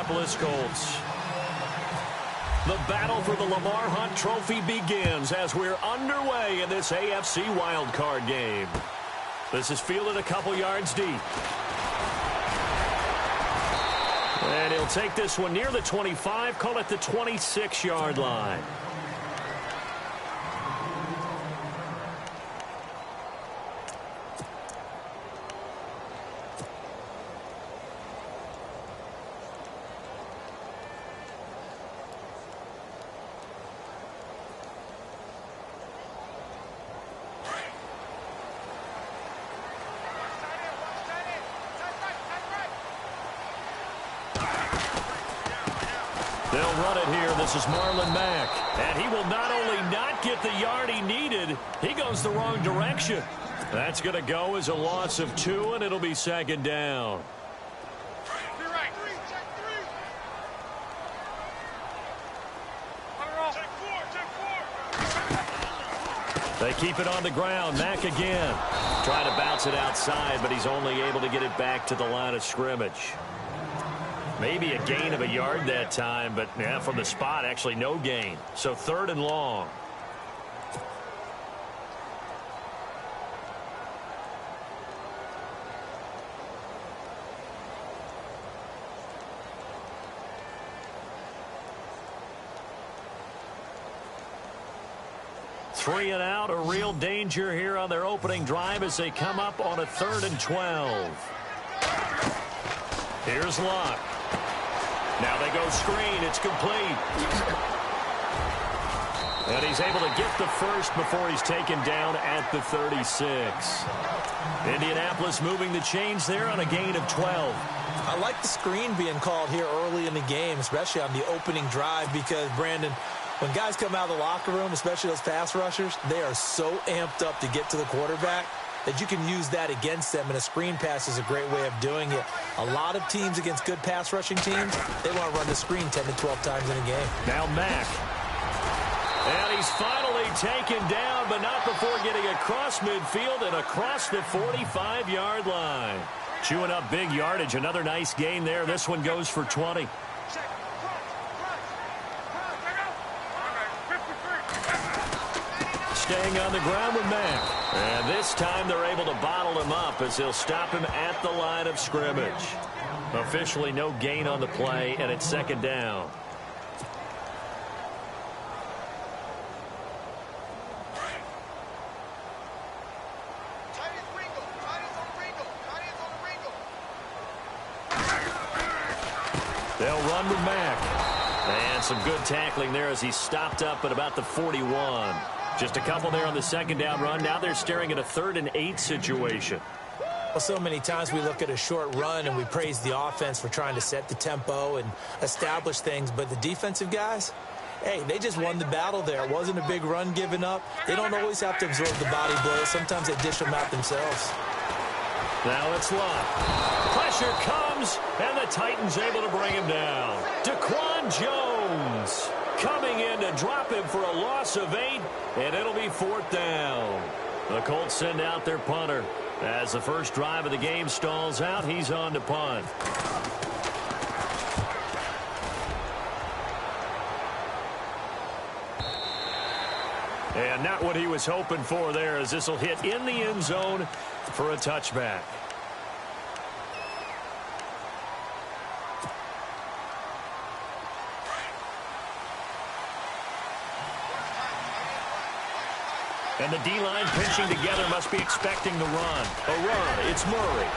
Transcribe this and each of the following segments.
Indianapolis Colts. The battle for the Lamar Hunt Trophy begins as we're underway in this AFC wildcard game. This is fielded a couple yards deep. And he'll take this one near the 25, call it the 26-yard line. They'll run it here. This is Marlon Mack. And he will not only not get the yard he needed, he goes the wrong direction. That's going to go as a loss of 2, and it'll be second down. They keep it on the ground. Mack again. Trying to bounce it outside, but he's only able to get it back to the line of scrimmage. Maybe a gain of a yard that time, but yeah, from the spot, actually no gain. So 3rd and long. Three and out, a real danger here on their opening drive as they come up on a 3rd and 12. Here's Locke. Now they go screen. It's complete. And he's able to get the first before he's taken down at the 36. Indianapolis moving the chains there on a gain of 12. I like the screen being called here early in the game, especially on the opening drive, because, Brandon, when guys come out of the locker room, especially those pass rushers, they are so amped up to get to the quarterback that you can use that against them, and a screen pass is a great way of doing it. A lot of teams against good pass rushing teams, they want to run the screen 10 to 12 times in a game. Now Mack. And he's finally taken down, but not before getting across midfield and across the 45-yard line. Chewing up big yardage. Another nice gain there. This one goes for 20. Staying on the ground with Mack. And this time they're able to bottle him up as they'll stop him at the line of scrimmage. Officially no gain on the play, and it's second down. They'll run with Mack. And some good tackling there as he's stopped up at about the 41. Just a couple there on the second down run. Now they're staring at a 3rd and 8 situation. Well, so many times we look at a short run and we praise the offense for trying to set the tempo and establish things. But the defensive guys, hey, they just won the battle there. It wasn't a big run given up. They don't always have to absorb the body blows. Sometimes they dish them out themselves. Now it's Locke. Pressure comes, and the Titans able to bring him down. Daquan Jones coming in to drop him for a loss of 8, and it'll be 4th down. The Colts send out their punter. As the first drive of the game stalls out, he's on to punt. And not what he was hoping for there, as this will hit in the end zone for a touchback. And the D-line pinching together must be expecting the run. A run, it's Murray.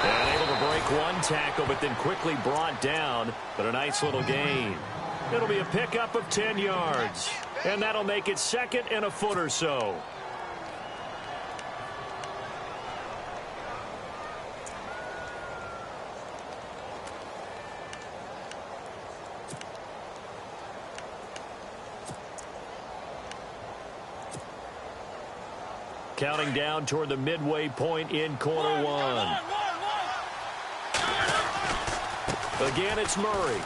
And able to break one tackle, but then quickly brought down. But a nice little gain. It'll be a pickup of 10 yards. And that'll make it 2nd and a foot or so. Counting down toward the midway point in quarter one. Again, it's Murray.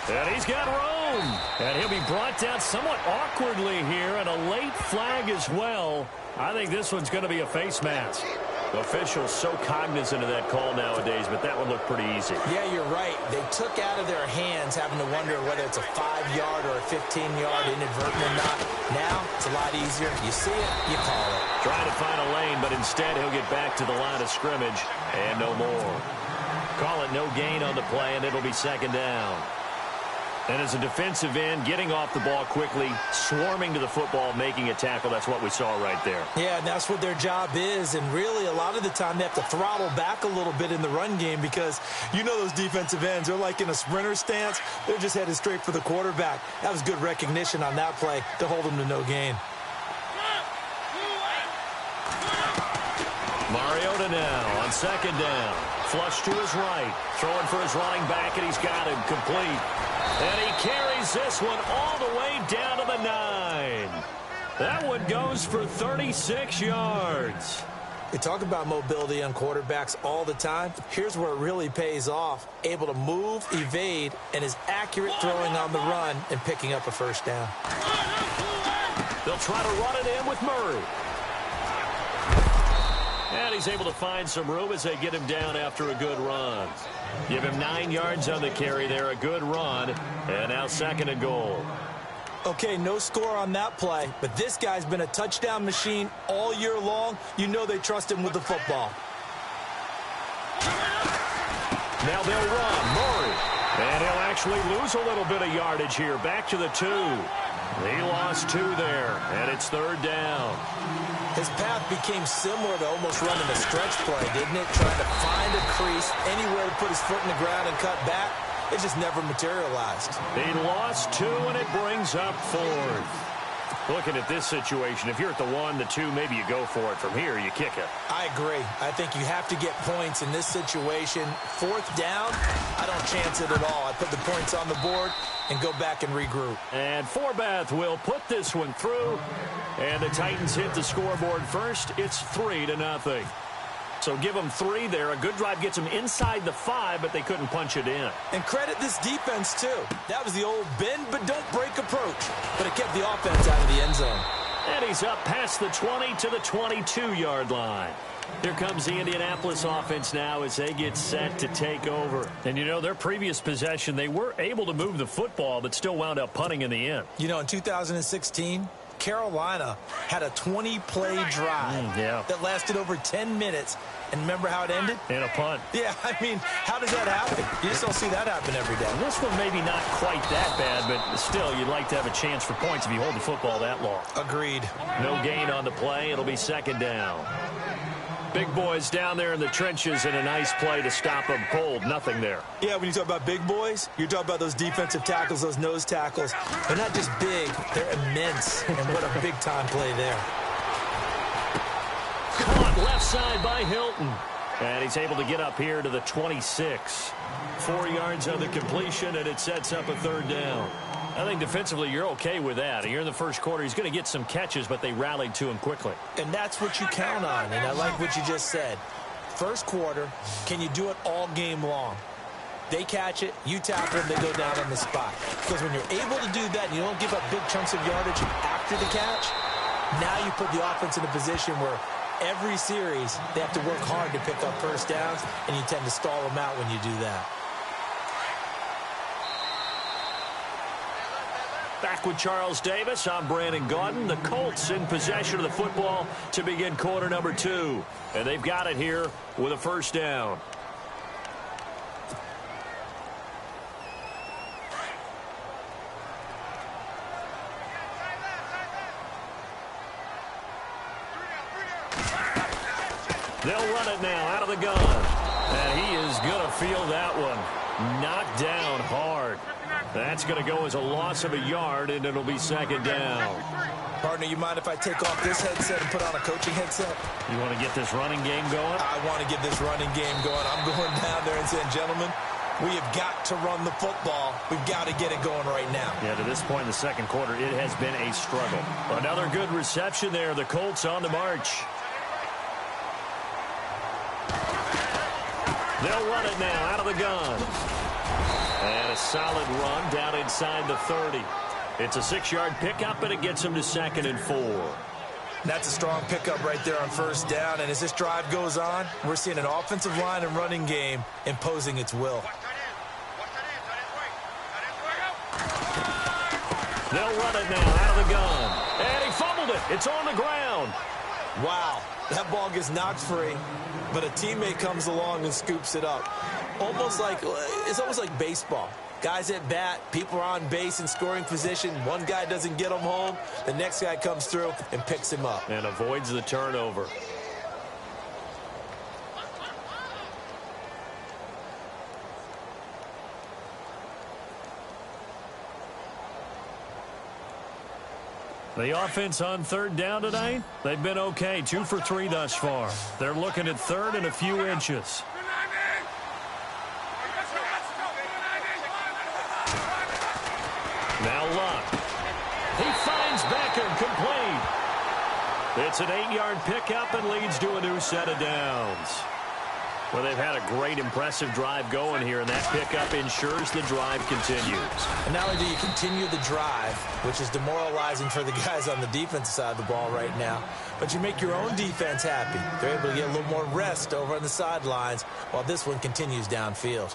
And he's got room. And he'll be brought down somewhat awkwardly here, and a late flag as well. I think this one's going to be a face mask. Officials so cognizant of that call nowadays, but that one looked pretty easy. Yeah, you're right. They took out of their hands having to wonder whether it's a 5-yard or a 15-yard inadvertent or not. Now, it's a lot easier. You see it, you call it. Trying to find a lane, but instead he'll get back to the line of scrimmage and no more. Call it no gain on the play, and it'll be second down. And as a defensive end, getting off the ball quickly, swarming to the football, making a tackle, that's what we saw right there. Yeah, and that's what their job is. And really, a lot of the time, they have to throttle back a little bit in the run game because you know those defensive ends, they're like in a sprinter stance. They're just headed straight for the quarterback. That was good recognition on that play to hold them to no gain. Mariota now on second down. Flush to his right. Throwing for his running back, and he's got him complete. And he carries this one all the way down to the 9. That one goes for 36 yards. We talk about mobility on quarterbacks all the time. Here's where it really pays off. Able to move, evade, and is accurate throwing on the run and picking up a first down. They'll try to run it in with Murray. And he's able to find some room as they get him down after a good run. Give him 9 yards on the carry there, a good run. And now second and goal. Okay, no score on that play, but this guy's been a touchdown machine all year long. You know they trust him with the football. Now they'll run. Murray. And he'll actually lose a little bit of yardage here. Back to the 2. He lost 2 there, and it's third down. His path became similar to almost running a stretch play, didn't it? Trying to find a crease, anywhere to put his foot in the ground and cut back. It just never materialized. He lost 2, and it brings up 4th. Looking at this situation, if you're at the 1, the 2, maybe you go for it. From here, you kick it. I agree. I think you have to get points in this situation. 4th down, I don't chance it at all. I put the points on the board and go back and regroup. And Forbath will put this one through. And the Titans hit the scoreboard first. It's 3-0. So give them 3 there. A good drive gets them inside the 5, but they couldn't punch it in. And credit this defense, too. That was the old bend but don't break approach. But it kept the offense out of the end zone. And he's up past the 20 to the 22-yard line. Here comes the Indianapolis offense now as they get set to take over. And, you know, their previous possession, they were able to move the football, but still wound up punting in the end. You know, in 2016, Carolina had a 20-play drive that lasted over 10 minutes. And remember how it ended? In a punt. Yeah, I mean, how does that happen? You just don't see that happen every day. This one maybe not quite that bad, but still, you'd like to have a chance for points if you hold the football that long. Agreed. No gain on the play. It'll be second down. Big boys down there in the trenches, and a nice play to stop them cold. Nothing there. Yeah, when you talk about big boys, you're talking about those defensive tackles, those nose tackles. They're not just big, they're immense. And what a big-time play there. Caught left side by Hilton. And he's able to get up here to the 26. 4 yards on the completion, and it sets up a third down. I think defensively you're okay with that. Here in the first quarter, he's going to get some catches, but they rallied to him quickly. And that's what you count on, and I like what you just said. First quarter, can you do it all game long? They catch it, you tackle them, they go down on the spot. Because when you're able to do that and you don't give up big chunks of yardage after the catch, now you put the offense in a position where every series they have to work hard to pick up first downs, and you tend to stall them out when you do that. Back with Charles Davis, I'm Brandon Gaudin. The Colts in possession of the football to begin quarter number 2. And they've got it here with a first down. They'll run it now out of the gun. And he is going to feel that one. Knocked down hard. That's going to go as a loss of a yard, and it'll be second down. Partner, you mind if I take off this headset and put on a coaching headset? You want to get this running game going? I want to get this running game going. I'm going down there and saying, gentlemen, we have got to run the football. We've got to get it going right now. Yeah, to this point in the second quarter, it has been a struggle. Another good reception there. The Colts on the march. They'll run it now out of the gun. And a solid run down inside the 30. It's a 6-yard pickup, and it gets them to 2nd and 4. That's a strong pickup right there on first down. And as this drive goes on, we're seeing an offensive line and running game imposing its will. They'll run it now out of the gun. And he fumbled it. It's on the ground. Wow, that ball gets knocked free, but a teammate comes along and scoops it up. It's almost like baseball. Guys at bat, people are on base in scoring position. One guy doesn't get him home. The next guy comes through and picks him up. And avoids the turnover. The offense on third down tonight, they've been okay. 2 for 3 thus far. They're looking at third and a few inches. Now Luck. He finds Becker, complete. It's an 8-yard pickup and leads to a new set of downs. Well, they've had a great, impressive drive going here, and that pickup ensures the drive continues. And not only do you continue the drive, which is demoralizing for the guys on the defensive side of the ball right now, but you make your own defense happy. They're able to get a little more rest over on the sidelines while this one continues downfield.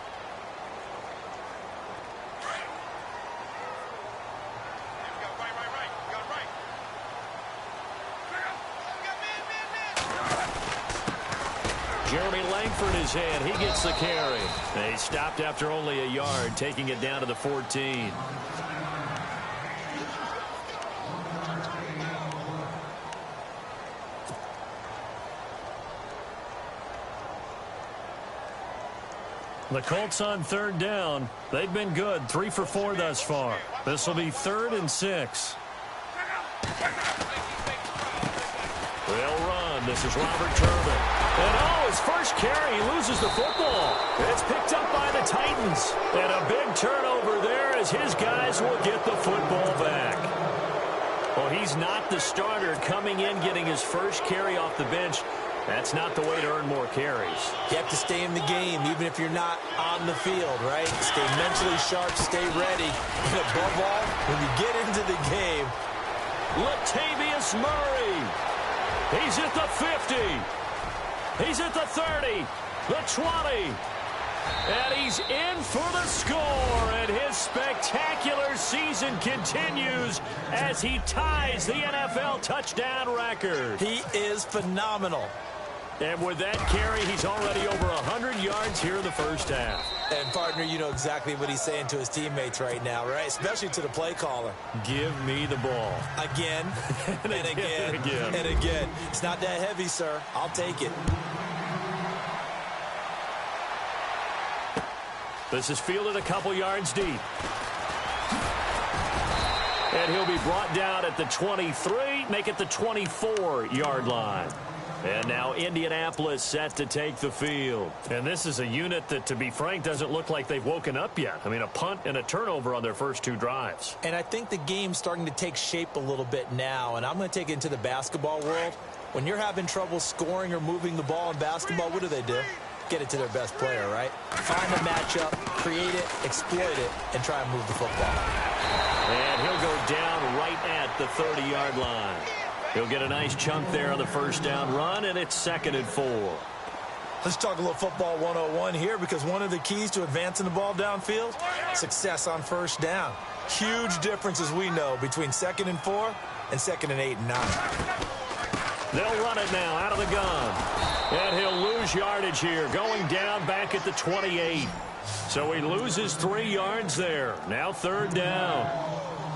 Jeremy Langford is in. He gets the carry. They stopped after only a yard, taking it down to the 14. The Colts on third down. They've been good. 3 for 4 thus far. This will be 3rd and 6. They'll run. This is Robert Turbin. And his first carry, he loses the football. It's picked up by the Titans. And a big turnover there as his guys will get the football back. Well, he's not the starter coming in, getting his first carry off the bench. That's not the way to earn more carries. You have to stay in the game, even if you're not on the field, right? Stay mentally sharp, stay ready. And above all, when you get into the game. Latavius Murray. He's at the 50. He's at the 30, the 20, and he's in for the score, and his spectacular season continues as he ties the NFL touchdown record. He is phenomenal. And with that carry, he's already over 100 yards here in the first half. And, partner, you know exactly what he's saying to his teammates right now, right? Especially to the play caller. Give me the ball. Again, and again, and again. It's not that heavy, sir. I'll take it. This is fielded a couple yards deep. And he'll be brought down at the 23, make it the 24-yard line. And now Indianapolis set to take the field. And this is a unit that, to be frank, doesn't look like they've woken up yet. I mean, a punt and a turnover on their first 2 drives. And I think the game's starting to take shape a little bit now. And I'm going to take it into the basketball world. When you're having trouble scoring or moving the ball in basketball, what do? Get it to their best player, right? Find a matchup, create it, exploit it, and try and move the football. And he'll go down right at the 30-yard line. He'll get a nice chunk there on the first down run, and it's 2nd and 4. Let's talk a little football 101 here, because one of the keys to advancing the ball downfield, success on first down. Huge difference, as we know, between 2nd and 4 and 2nd and 8 and 9. They'll run it now out of the gun. And he'll lose yardage here, going down back at the 28. So he loses 3 yards there. Now 3rd down.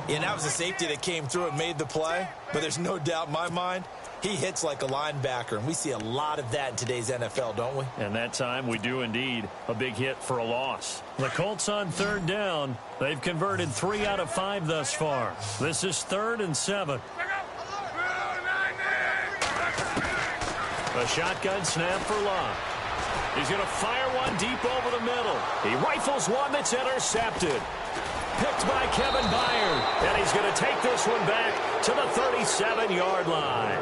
Yeah, and that was a safety that came through and made the play. But there's no doubt in my mind, he hits like a linebacker. And we see a lot of that in today's NFL, don't we? And that time we do indeed. A big hit for a loss. The Colts on 3rd down. They've converted 3 out of 5 thus far. This is 3rd and 7. A shotgun snap for Luck. He's going to fire one deep over the middle. He rifles one that's intercepted. Picked by Kevin Byard. And he's going to take this one back to the 37-yard line.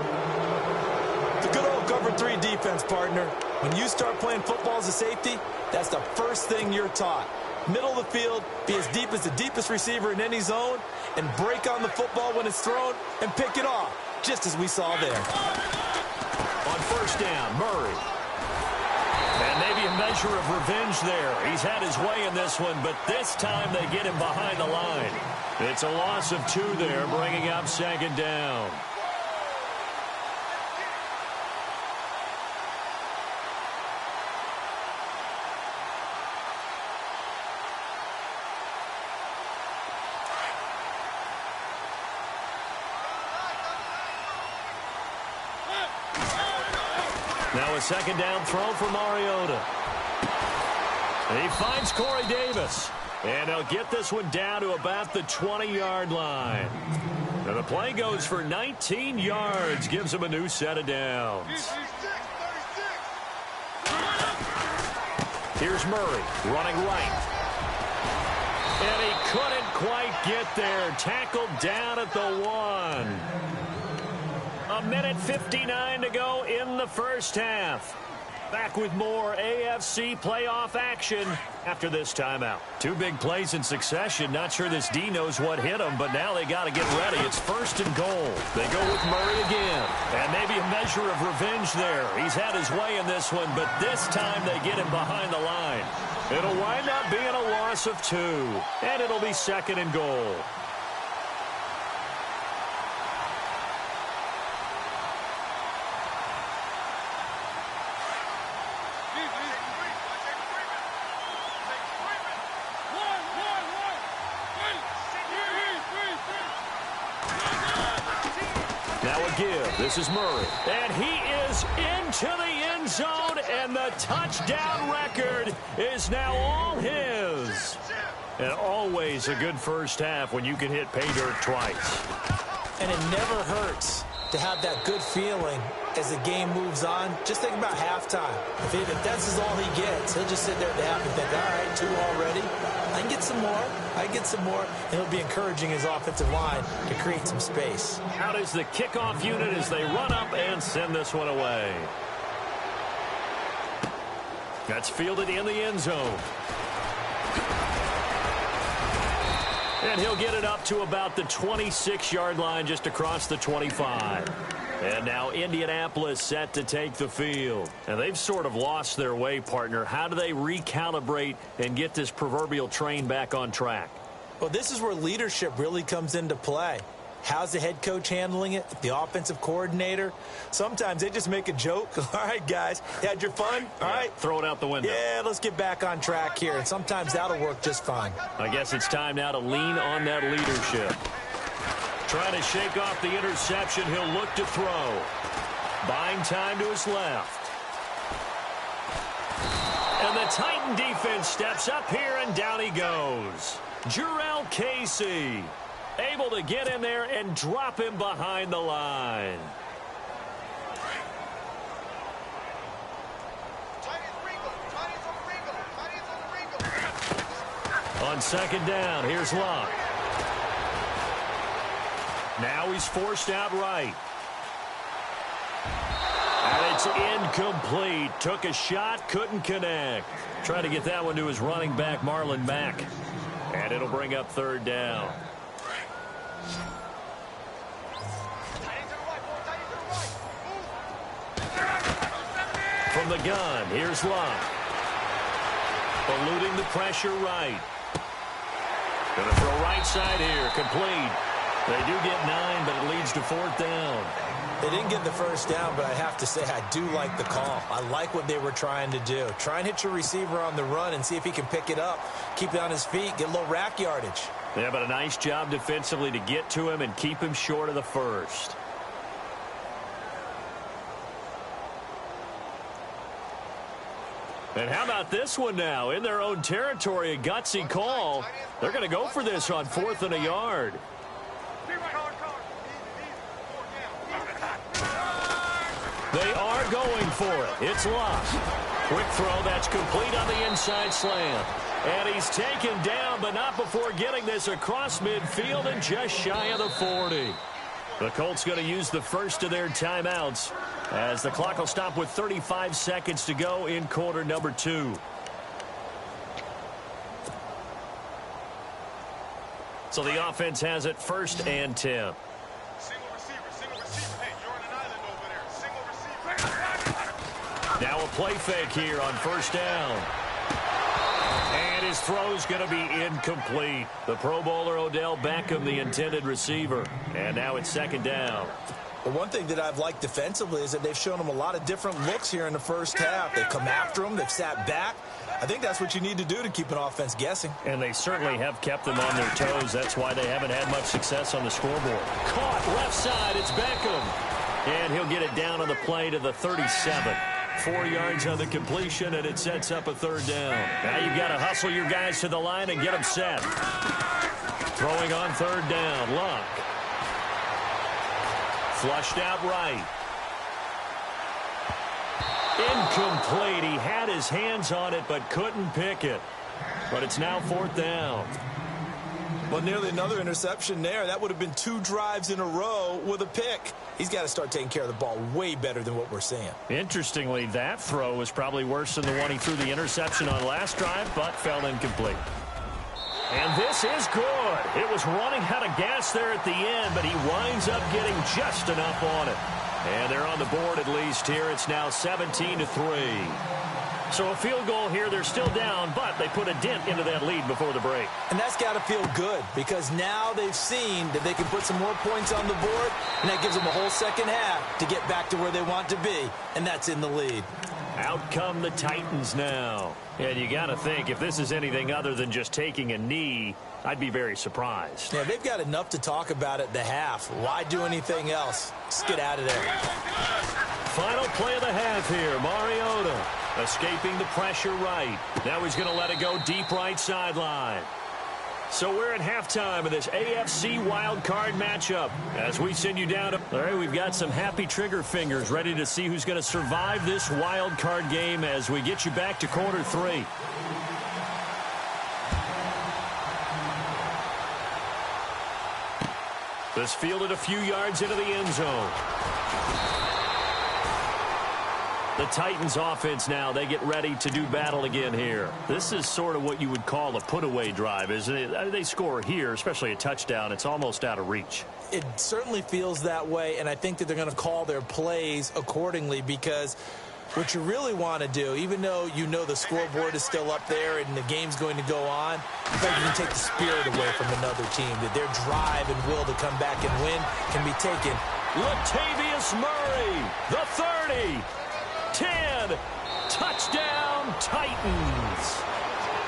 The good old cover 3 defense, partner. When you start playing football as a safety, that's the first thing you're taught. Middle of the field, be as deep as the deepest receiver in any zone, and break on the football when it's thrown and pick it off. just as we saw there. On first down, Murray. And maybe a measure of revenge there. He's had his way in this one, but this time they get him behind the line. It's a loss of 2 there, bringing up second down. Now a second down throw for Mariota. He finds Corey Davis. And they'll get this one down to about the 20-yard line. And the play goes for 19 yards. Gives him a new set of downs. Here's Murray running right. And he couldn't quite get there. Tackled down at the 1. A minute 59 to go in the first half. Back with more AFC playoff action after this timeout. 2 big plays in succession. Not sure this D knows what hit him, but now they got to get ready. It's first and goal. They go with Murray again. And maybe a measure of revenge there. He's had his way in this one, but this time they get him behind the line. It'll wind up being a loss of 2. And it'll be second and goal. This is Murray, and he is into the end zone, and the touchdown record is now all his. And always a good first half when you can hit pay dirt twice. And it never hurts to have that good feeling as the game moves on. Just think about halftime. If that's all he gets, he'll just sit there at the half and think, all right, 2 already. I can get some more. I can get some more. And he'll be encouraging his offensive line to create some space. Out is the kickoff unit as they run up and send this one away. That's fielded in the end zone. And he'll get it up to about the 26-yard line, just across the 25. And now Indianapolis set to take the field. And they've sort of lost their way, partner. How do they recalibrate and get this proverbial train back on track? Well, this is where leadership really comes into play. How's the head coach handling it? The offensive coordinator? Sometimes they just make a joke. All right, guys, you had your fun? All right. Throw it out the window. Yeah, let's get back on track here. And sometimes that'll work just fine. I guess it's time now to lean on that leadership. Trying to shake off the interception. He'll look to throw. Buying time to his left. And the Titan defense steps up here, and down he goes. Jurrell Casey able to get in there and drop him behind the line. On second down, here's Locke. Now he's forced out right. And it's incomplete. Took a shot, couldn't connect. Trying to get that one to his running back, Marlon Mack. And it'll bring up third down. From the gun, here's Locke. Eluding the pressure right. Going to throw right side here, complete. They do get 9, but it leads to fourth down. They didn't get the first down, but I have to say I do like the call. I like what they were trying to do. Try and hit your receiver on the run and see if he can pick it up, keep it on his feet, get a little rack yardage. Yeah, but a nice job defensively to get to him and keep him short of the first. And how about this one now? In their own territory, a gutsy call. They're going to go for this on 4th and a yard. They are going for it. It's Locke. Quick throw, that's complete on the inside slant. And he's taken down, but not before getting this across midfield and just shy of the 40. The Colts going to use the first of their timeouts as the clock will stop with 35 seconds to go in quarter number 2. So the offense has it 1st and 10. Single receiver, single receiver. Now a play fake here on first down. And his throw's going to be incomplete. The Pro Bowler Odell Beckham, the intended receiver. And now it's second down. Well, one thing that I've liked defensively is that they've shown him a lot of different looks here in the first half. They've come after him. They've sat back. I think that's what you need to do to keep an offense guessing. And they certainly have kept them on their toes. That's why they haven't had much success on the scoreboard. Caught left side. It's Beckham. And he'll get it down on the play to the 37. 4 yards on the completion, and it sets up a third down. Now you've got to hustle your guys to the line and get them set. Throwing on third down. Luck. Flushed out right. Incomplete. He had his hands on it but couldn't pick it. But it's now fourth down. Well, nearly another interception there. That would have been 2 drives in a row with a pick. He's got to start taking care of the ball way better than what we're seeing. Interestingly, that throw was probably worse than the one he threw the interception on last drive, but fell incomplete. And this is good. It was running out of gas there at the end, but he winds up getting just enough on it. And they're on the board at least here. It's now 17-3. So a field goal here. They're still down, but they put a dent into that lead before the break. And that's got to feel good because now they've seen that they can put some more points on the board, and that gives them a whole second half to get back to where they want to be, and that's in the lead. Out come the Titans now. And you got to think, if this is anything other than just taking a knee, I'd be very surprised. Yeah, they've got enough to talk about at the half. Why do anything else? Just get out of there. Final play of the half here. Mariota escaping the pressure right. Now he's going to let it go deep right sideline. So we're at halftime of this AFC wild card matchup. As we send you down to... All right, we've got some happy trigger fingers ready to see who's going to survive this wild card game as we get you back to quarter 3. This fielded a few yards into the end zone. The Titans offense now, they get ready to do battle again here. This is sort of what you would call a put-away drive, isn't it? They score here, especially a touchdown. It's almost out of reach. It certainly feels that way, and I think that they're going to call their plays accordingly because what you really want to do, even though you know the scoreboard is still up there and the game's going to go on, you can take the spirit away from another team, that their drive and will to come back and win can be taken. Latavius Murray, the 30. 10, touchdown Titans.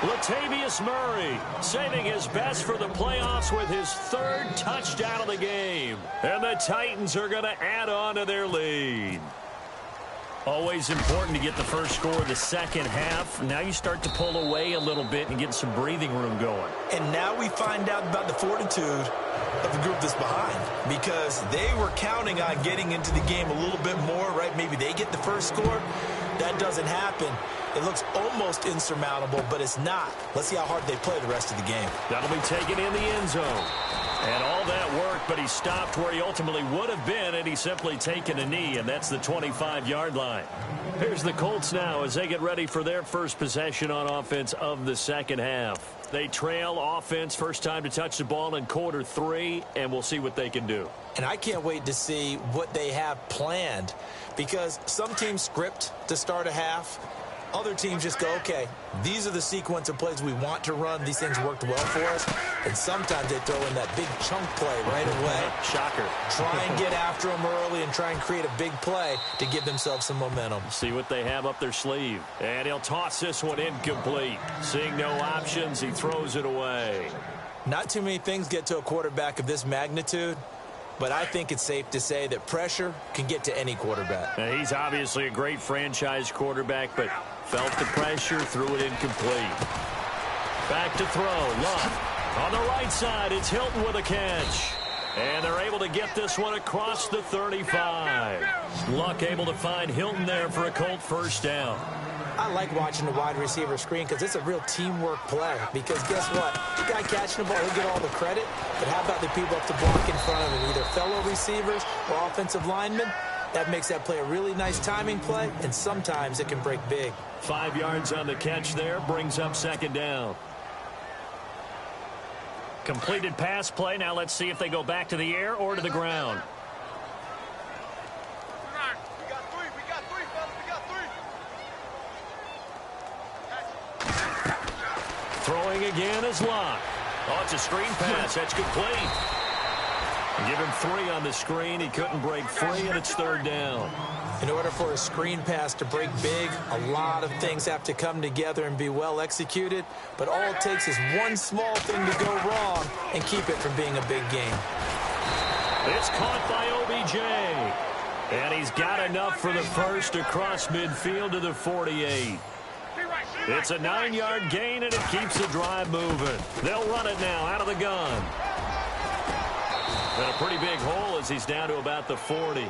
Latavius Murray saving his best for the playoffs with his 3rd touchdown of the game. And the Titans are going to add on to their lead. Always important to get the first score of the second half. Now you start to pull away a little bit and get some breathing room going. And now we find out about the fortitude of the group that's behind because they were counting on getting into the game a little bit more, right? Maybe they get the first score. That doesn't happen. It looks almost insurmountable, but it's not. Let's see how hard they play the rest of the game. That'll be taken in the end zone. And all that work, but he stopped where he ultimately would have been, and he's simply taken a knee, and that's the 25-yard line. Here's the Colts now as they get ready for their first possession on offense of the second half. They trail offense, first time to touch the ball in quarter 3, and we'll see what they can do. And I can't wait to see what they have planned because some teams script to start a half. Other teams just go, okay, these are the sequence of plays we want to run. These things worked well for us. And sometimes they throw in that big chunk play right away. Shocker. Try and get after them early and try and create a big play to give themselves some momentum. See what they have up their sleeve. And he'll toss this one incomplete. Seeing no options, he throws it away. Not too many things get to a quarterback of this magnitude. But I think it's safe to say that pressure can get to any quarterback. Now, he's obviously a great franchise quarterback, but felt the pressure, threw it incomplete. Back to throw. Luck. On the right side, it's Hilton with a catch. And they're able to get this one across the 35. Luck able to find Hilton there for a Colt first down. I like watching the wide receiver screen because it's a real teamwork play. Because guess what? The guy catching the ball, he'll get all the credit. But how about the people up to block in front of him, either fellow receivers or offensive linemen? That makes that play a really nice timing play, and sometimes it can break big. 5 yards on the catch there, brings up second down. Completed pass play. Now let's see if they go back to the air or to the ground. again is Locke. Oh, it's a screen pass. That's complete. Give him 3 on the screen. He couldn't break free, and it's 3rd down. In order for a screen pass to break big, a lot of things have to come together and be well executed. But all it takes is one small thing to go wrong and keep it from being a big game. It's caught by OBJ. And he's got enough for the first across midfield to the 48. It's a 9-yard gain, and it keeps the drive moving. They'll run it now out of the gun. And a pretty big hole as he's down to about the 40.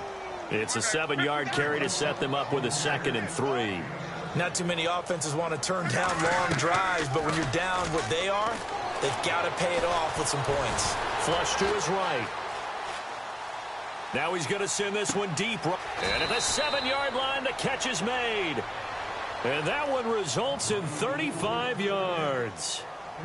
It's a 7-yard carry to set them up with a 2nd and 3. Not too many offenses want to turn down long drives, but when you're down what they are, they've got to pay it off with some points. Flush to his right. Now he's going to send this one deep. And at the 7-yard line, the catch is made. And that one results in 35 yards.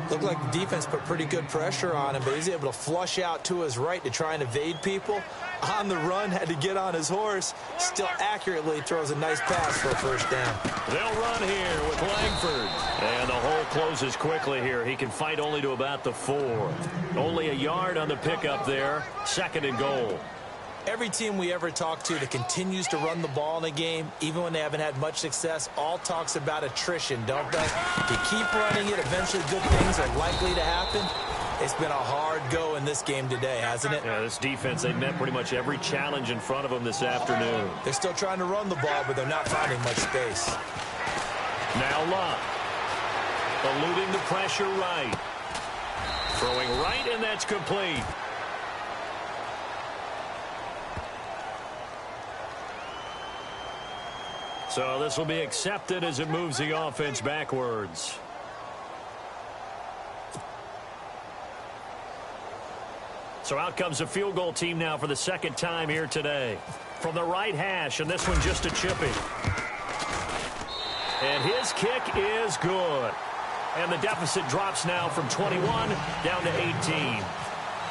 Looked like the defense put pretty good pressure on him, but he's able to flush out to his right to try and evade people. On the run, had to get on his horse. Still accurately throws a nice pass for a first down. They'll run here with Langford. And the hole closes quickly here. He can fight only to about the 4. Only a yard on the pickup there. 2nd and goal. Every team we ever talk to that continues to run the ball in a game, even when they haven't had much success, all talks about attrition, don't they? If you keep running it, eventually good things are likely to happen. It's been a hard go in this game today, hasn't it? Yeah, this defense, they met pretty much every challenge in front of them this afternoon. They're still trying to run the ball, but they're not finding much space. Now Locke. Eluding the pressure right. Throwing right, and that's complete. So this will be accepted as it moves the offense backwards. So out comes the field goal team now for the 2nd time here today. From the right hash, and this one just a chipping. And his kick is good. And the deficit drops now from 21 down to 18.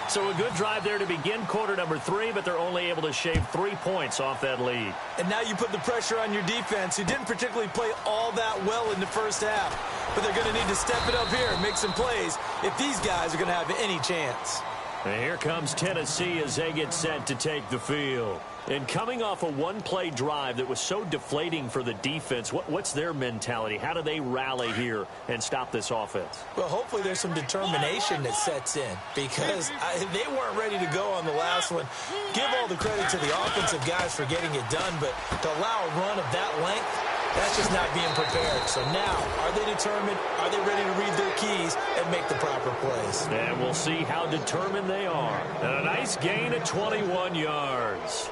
So a good drive there to begin quarter number 3, but they're only able to shave 3 points off that lead. And now you put the pressure on your defense, who didn't particularly play all that well in the first half. But they're going to need to step it up here and make some plays if these guys are going to have any chance. And here comes Tennessee as they get set to take the field. And coming off a one-play drive that was so deflating for the defense, what's their mentality? How do they rally here and stop this offense? Well, hopefully there's some determination that sets in, because they weren't ready to go on the last one. Give all the credit to the offensive guys for getting it done, but to allow a run of that length, that's just not being prepared. So now, are they determined? Are they ready to read their keys and make the proper plays? And we'll see how determined they are. And a nice gain at 21 yards.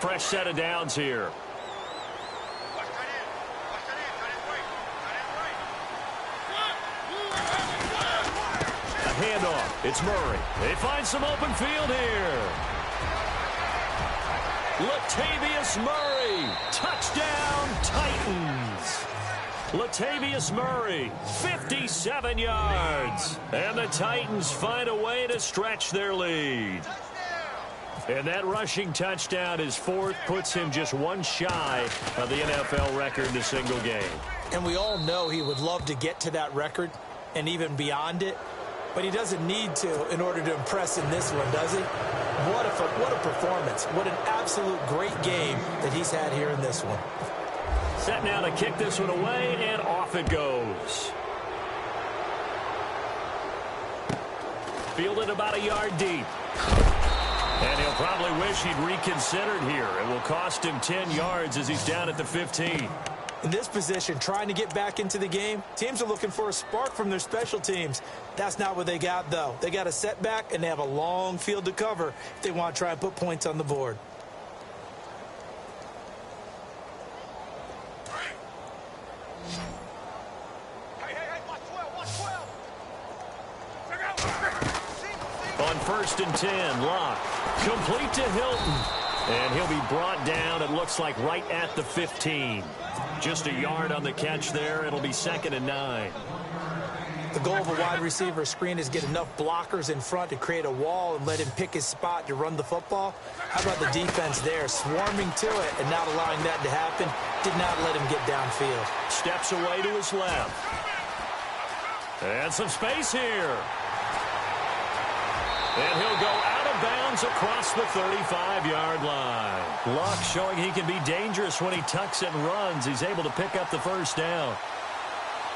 Fresh set of downs here. A handoff. It's Murray. They find some open field here. Latavius Murray. Touchdown, Titans. Latavius Murray, 57 yards. And the Titans find a way to stretch their lead. And that rushing touchdown, his 4th, puts him just one shy of the NFL record in a single game. And we all know he would love to get to that record and even beyond it, but he doesn't need to in order to impress in this one, does he? What a performance. What an absolute great game that he's had here in this one. Set now to kick this one away, and off it goes. Fielded about a yard deep. And he'll probably wish he'd reconsidered here. It will cost him 10 yards as he's down at the 15. In this position, trying to get back into the game, teams are looking for a spark from their special teams. That's not what they got, though. They got a setback, and they have a long field to cover if they want to try and put points on the board. On 1st and 10, Locke. Complete to Hilton. And he'll be brought down, it looks like, right at the 15. Just a yard on the catch there. It'll be 2nd and 9. The goal of a wide receiver screen is get enough blockers in front to create a wall and let him pick his spot to run the football. How about the defense there, swarming to it and not allowing that to happen? Did not let him get downfield. Steps away to his left. And some space here. And he'll go out of bounds across the 35-yard line. Luck showing he can be dangerous when he tucks and runs. He's able to pick up the first down.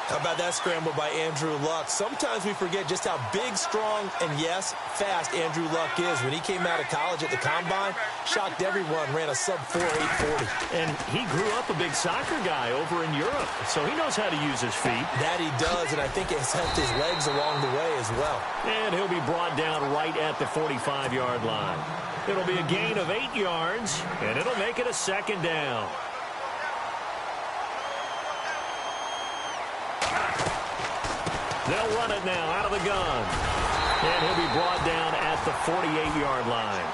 How about that scramble by Andrew Luck? Sometimes we forget just how big, strong, and, yes, fast Andrew Luck is. When he came out of college at the Combine, shocked everyone, ran a sub-4 840. And he grew up a big soccer guy over in Europe, so he knows how to use his feet. That he does, and I think it's helped his legs along the way as well. And he'll be brought down right at the 45-yard line. It'll be a gain of 8 yards, and it'll make it a second down. They'll run it now out of the gun. And he'll be brought down at the 48-yard line.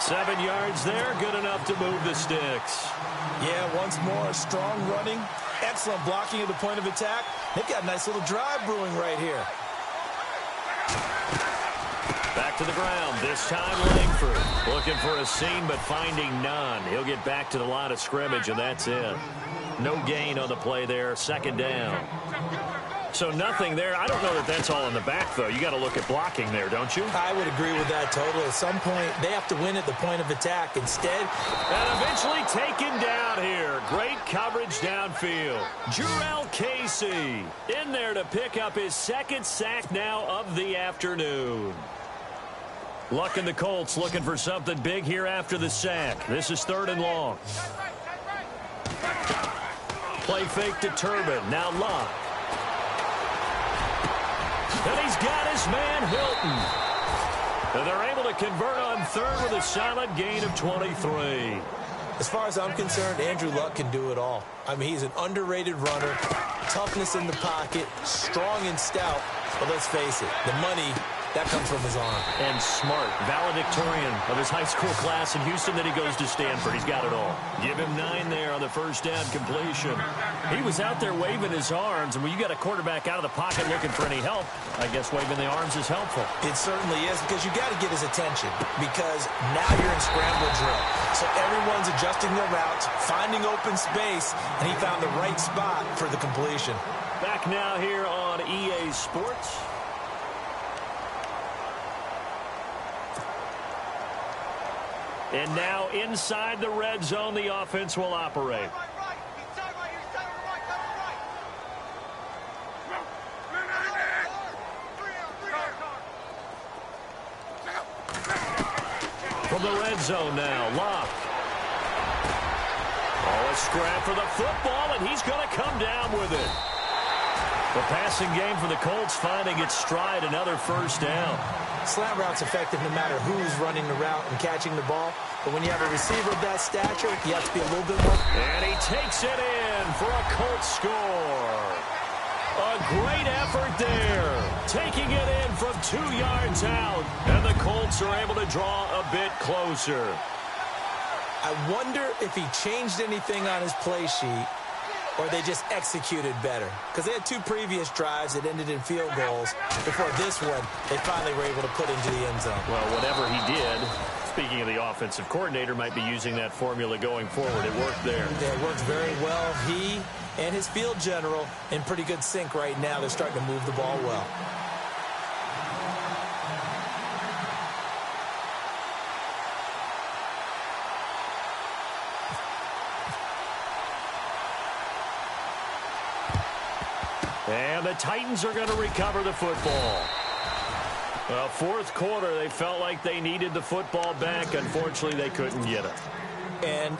7 yards there, good enough to move the sticks. Yeah, once more, strong running, excellent blocking at the point of attack. They've got a nice little drive brewing right here. Back to the ground, this time Langford. Looking for a seam, but finding none. He'll get back to the line of scrimmage, and that's it. No gain on the play there, second down. So nothing there. I don't know that that's all in the back, though. You got to look at blocking there, don't you? I would agree with that totally. At some point, they have to win at the point of attack. Instead, and eventually taken down here. Great coverage downfield. Jurel Casey in there to pick up his second sack now of the afternoon. Luck and the Colts looking for something big here after the sack. This is 3rd and long. Play fake to Turbin. Now Luck. And he's got his man Hilton. And they're able to convert on 3rd with a solid gain of 23. As far as I'm concerned, Andrew Luck can do it all. I mean, he's an underrated runner, toughness in the pocket, strong and stout. But let's face it, the money, that comes from his arm. And smart, valedictorian of his high school class in Houston, then he goes to Stanford. He's got it all. Give him 9 there on the first down completion. He was out there waving his arms, and when you got a quarterback out of the pocket looking for any help, I guess waving the arms is helpful. It certainly is, because you got to get his attention, because now you're in scramble drill. So everyone's adjusting their routes, finding open space, and he found the right spot for the completion. Back now here on EA Sports. And now inside the red zone, the offense will operate. From the red zone now, Locke. Oh, a scrap for the football, and he's going to come down with it. The passing game for the Colts finding its stride, another first down. Slant route's effective no matter who's running the route and catching the ball. But when you have a receiver of that stature, you have to be a little bit more. And he takes it in for a Colts score. A great effort there. Taking it in from 2 yards out. And the Colts are able to draw a bit closer. I wonder if he changed anything on his play sheet, or they just executed better. Because they had 2 previous drives that ended in field goals. Before this one, they finally were able to put into the end zone. Well, whatever he did, speaking of the offensive coordinator, might be using that formula going forward. It worked there. Yeah, it worked very well. He and his field general in pretty good sync right now. They're starting to move the ball well. And the Titans are going to recover the football. Well, 4th quarter, they felt like they needed the football back. Unfortunately, they couldn't get it. And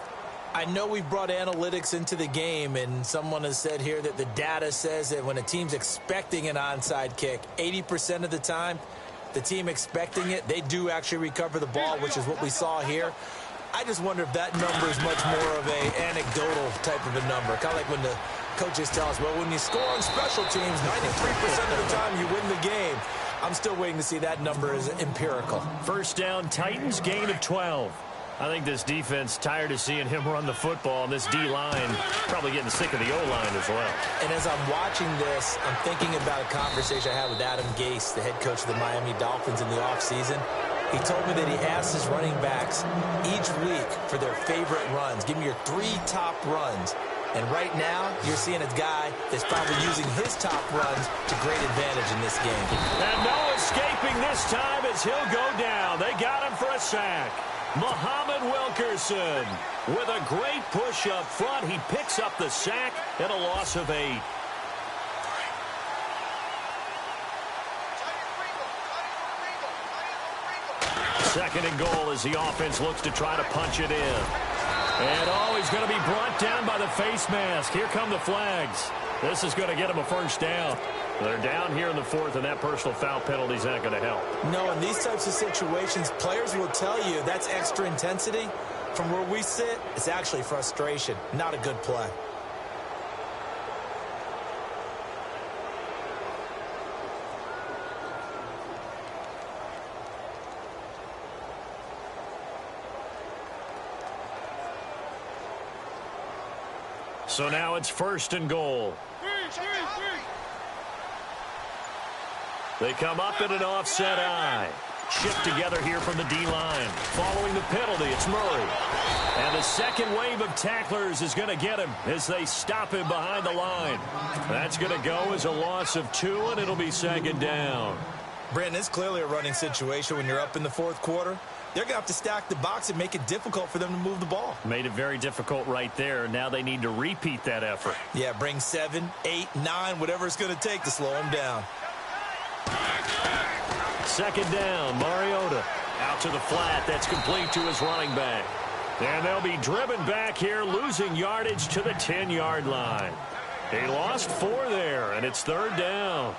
I know we brought analytics into the game, and someone has said here that the data says that when a team's expecting an onside kick, 80% of the time, the team expecting it, they do actually recover the ball, which is what we saw here. I just wonder if that number is much more of an anecdotal type of a number. Kind of like when the coaches tell us, well, when you score on special teams, 93% of the time you win the game. I'm still waiting to see that number as empirical. First down, Titans, gain of 12. I think this defense tired of seeing him run the football, and this D-line probably getting sick of the O-line as well. And as I'm watching this, I'm thinking about a conversation I had with Adam Gase, the head coach of the Miami Dolphins in the offseason. He told me that he asked his running backs each week for their favorite runs. Give me your 3 top runs. And right now, you're seeing a guy that's probably using his top runs to great advantage in this game. And no escaping this time as he'll go down. They got him for a sack. Muhammad Wilkerson with a great push up front. He picks up the sack and a loss of 8. Second and goal as the offense looks to try to punch it in. And, he's going to be brought down by the face mask. Here come the flags. This is going to get him a first down. They're down here in the 4th, and that personal foul penalty is not going to help. No, in these types of situations, players will tell you that's extra intensity. From where we sit, it's actually frustration, not a good play. So now it's 1st and goal. They come up in an offset eye. Shift together here from the D-line. Following the penalty, it's Murray. And the second wave of tacklers is going to get him as they stop him behind the line. That's going to go as a loss of 2, and it'll be 2nd down. Brandon, it's clearly a running situation when you're up in the 4th quarter. They're going to have to stack the box and make it difficult for them to move the ball. Made it very difficult right there. Now they need to repeat that effort. Yeah, bring 7, 8, 9, whatever it's going to take to slow them down. 2nd down, Mariota out to the flat. That's complete to his running back. And they'll be driven back here, losing yardage to the 10-yard line. He lost 4 there, and it's 3rd down.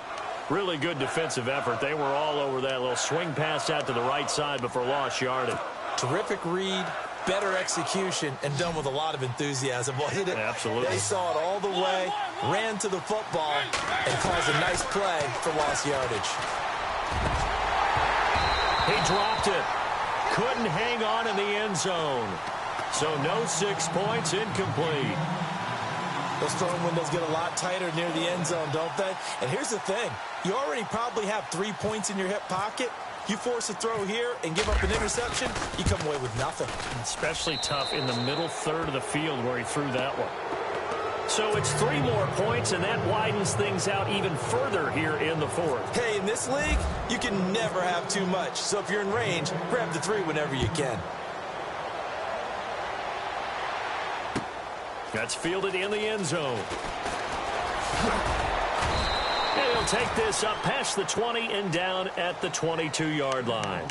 Really good defensive effort. They were all over that little swing pass out to the right side before lost yardage. Terrific read, better execution, and done with a lot of enthusiasm, wasn't it? Absolutely. They saw it all the way, ran to the football, and caused a nice play for lost yardage. He dropped it. Couldn't hang on in the end zone. So no 6 points, incomplete. Those throwing windows get a lot tighter near the end zone, don't they? And here's the thing. You already probably have 3 points in your hip pocket. You force a throw here and give up an interception, you come away with nothing. Especially tough in the middle third of the field where he threw that one. So it's 3 more points, and that widens things out even further here in the 4th. Hey, in this league, you can never have too much. So if you're in range, grab the 3 whenever you can. That's fielded in the end zone. And he'll take this up past the 20 and down at the 22-yard line.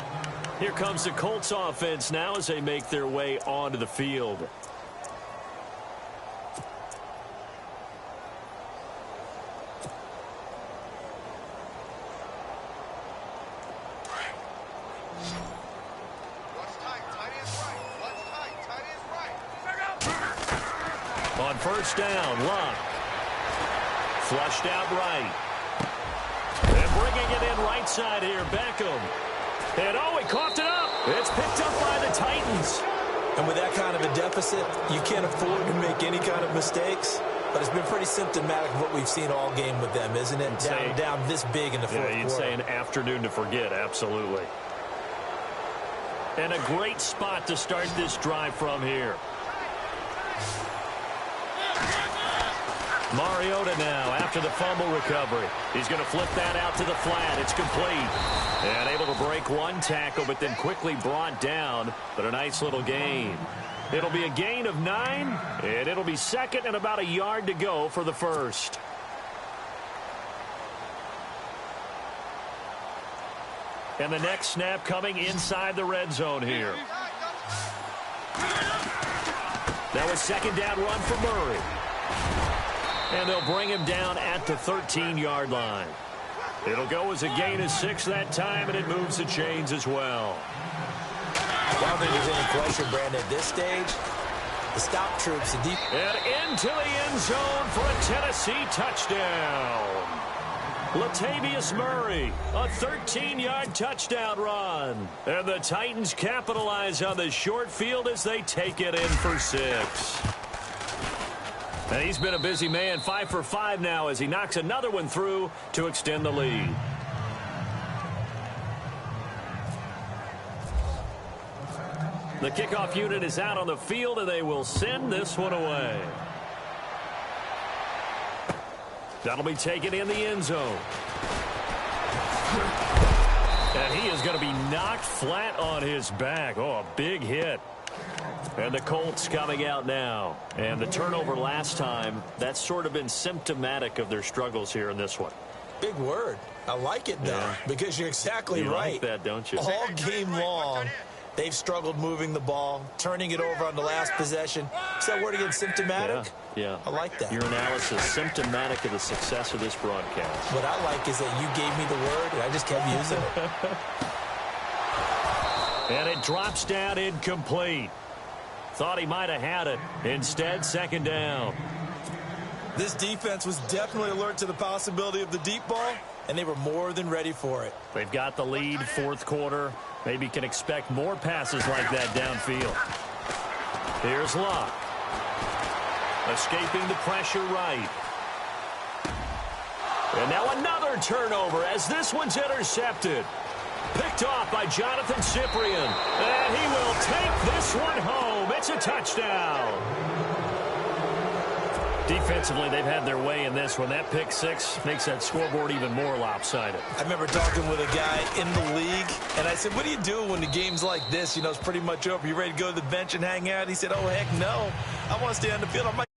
Here comes the Colts offense now as they make their way onto the field. On 1st down, Luck. Flushed out right. And bringing it in right side here, Beckham. And he coughed it up. It's picked up by the Titans. And with that kind of a deficit, you can't afford to make any kind of mistakes. But it's been pretty symptomatic of what we've seen all game with them, isn't it? Down this big in the 4th quarter. Yeah, you'd say an afternoon to forget, absolutely. And a great spot to start this drive from here. Mariota now after the fumble recovery. He's going to flip that out to the flat. It's complete. And able to break 1 tackle, but then quickly brought down. But a nice little gain. It'll be a gain of 9, and it'll be 2nd and about a yard to go for the 1st. And the next snap coming inside the red zone here. That was 2nd down run for Murray. And they'll bring him down at the 13-yard line. It'll go as a gain of 6 that time, and it moves the chains as well. I don't think there's any question, Brandon, at this stage, the stop troops. And into the end zone for a Tennessee touchdown. Latavius Murray, a 13-yard touchdown run. And the Titans capitalize on the short field as they take it in for 6. And he's been a busy man, 5 for 5 now as he knocks another one through to extend the lead. The kickoff unit is out on the field, and they will send this one away. That'll be taken in the end zone. And he is going to be knocked flat on his back. Oh, a big hit. And the Colts coming out now. And the turnover last time, that's sort of been symptomatic of their struggles here in this one. Big word. I like it, though, because you're exactly right. You like that, don't you? All game long, they've struggled moving the ball, turning it over on the last possession. Is that word again, symptomatic? Yeah. I like that. Your analysis, symptomatic of the success of this broadcast. What I like is that you gave me the word, and I just kept using it. And it drops down incomplete. Thought he might have had it. Instead, second down. This defense was definitely alert to the possibility of the deep ball, and they were more than ready for it. They've got the lead, fourth quarter. Maybe can expect more passes like that downfield. Here's Luck. Escaping the pressure right. And now another turnover as this one's intercepted. Picked off by Jonathan Cyprien. And he will take this one home. It's a touchdown. Defensively, they've had their way in this one. That pick six makes that scoreboard even more lopsided. I remember talking with a guy in the league, and I said, what do you do when the game's like this? You know, it's pretty much over. You ready to go to the bench and hang out? He said, oh, heck no. I want to stay on the field. I'm like,